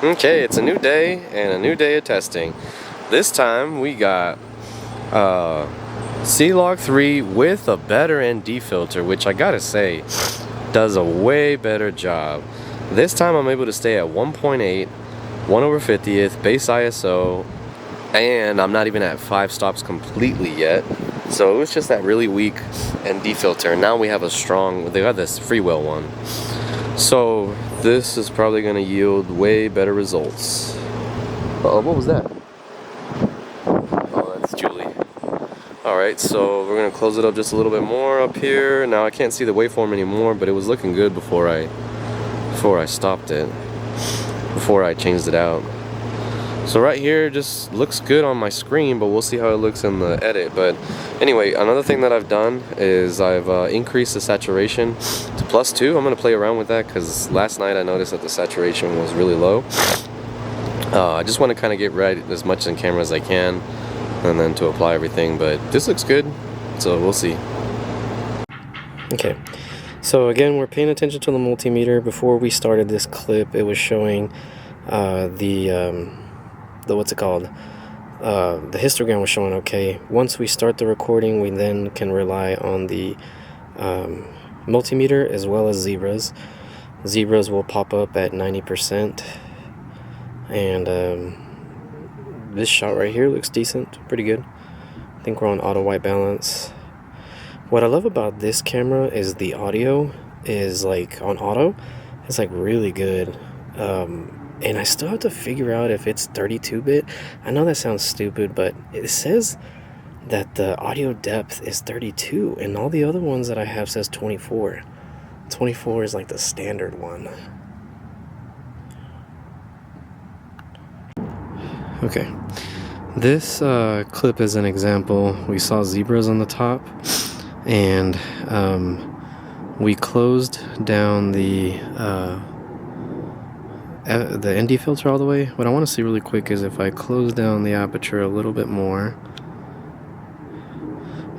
Okay, it's a new day and a new day of testing. This time we got C-Log 3 with a better ND filter, which I gotta say does a way better job. This time I'm able to stay at 1.8, 1/50th base ISO, and I'm not even at 5 stops completely yet. So it was just that really weak ND filter. Now we have a strong, they got this freewheel one. So this is probably going to yield way better results. What was that? Oh, that's Julie. Alright, so we're going to close it up just a little bit more up here. Now I can't see the waveform anymore, but it was looking good before I stopped it, before I changed it out. So right here just looks good on my screen, but we'll see how it looks in the edit. But anyway, another thing that I've done is I've increased the saturation to +2. I'm going to play around with that because last night I noticed that the saturation was really low. I just want to kind of get right as much in camera as I can and then to apply everything. But this looks good, so we'll see. Okay, so again, we're paying attention to the multimeter. Before we started this clip, it was showing the what's it called? The histogram was showing okay. Once we start the recording, we then can rely on the multimeter as well as zebras. Zebras will pop up at 90%, and this shot right here looks decent, pretty good. I think we're on auto white balance. What I love about this camera is the audio is like on auto. It's like really good. And I still have to figure out if it's 32-bit. I know that sounds stupid, but it says that the audio depth is 32, and all the other ones that I have says 24. 24 is like the standard one. Okay, this clip is an example. We saw zebras on the top, and we closed down the ND filter all the way. What I want to see really quick is if I close down the aperture a little bit more.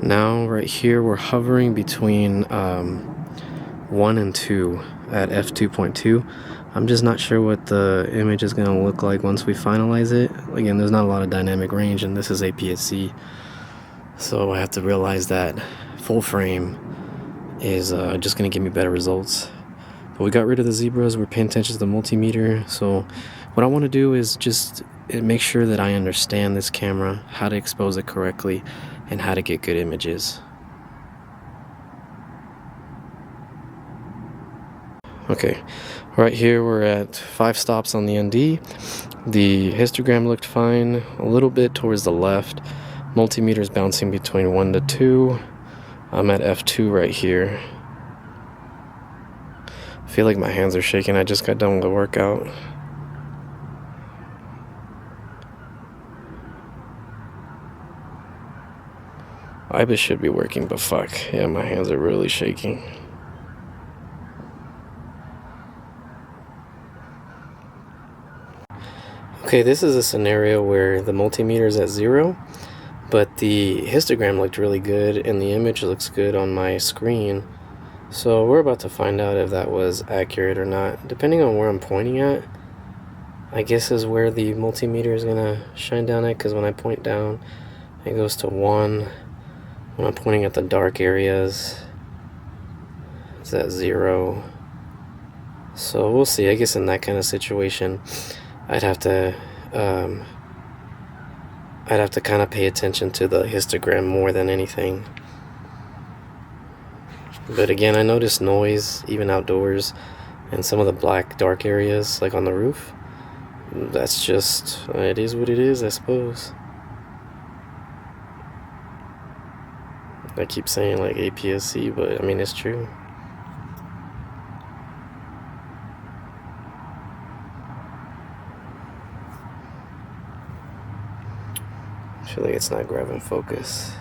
Now right here we're hovering between 1 and 2 at f2.2. I'm just not sure what the image is going to look like once we finalize it. Again, there's not a lot of dynamic range, and this is APS-C, so I have to realize that full frame is just going to give me better results. But we got rid of the zebras. We're paying attention to the multimeter. So what I want to do is just make sure that I understand this camera, how to expose it correctly, and how to get good images. Okay, right here we're at 5 stops on the ND. The histogram looked fine, a little bit towards the left. Multimeter's bouncing between 1 to 2. I'm at f2 right here. I feel like my hands are shaking. I just got done with the workout. IBIS should be working, but fuck. Yeah, my hands are really shaking. Okay, this is a scenario where the multimeter is at 0, but the histogram looked really good and the image looks good on my screen. So we're about to find out if that was accurate or not. Depending on where I'm pointing at, I guess is where the multimeter is going to shine down at, because when I point down, it goes to 1. When I'm pointing at the dark areas, it's at 0. So we'll see. I guess in that kind of situation, I'd have to kind of pay attention to the histogram more than anything. But again, I noticed noise even outdoors and some of the black dark areas like on the roof. That's just, it is what it is, I suppose. I keep saying like APS-C, but I mean it's true. I feel like it's not grabbing focus.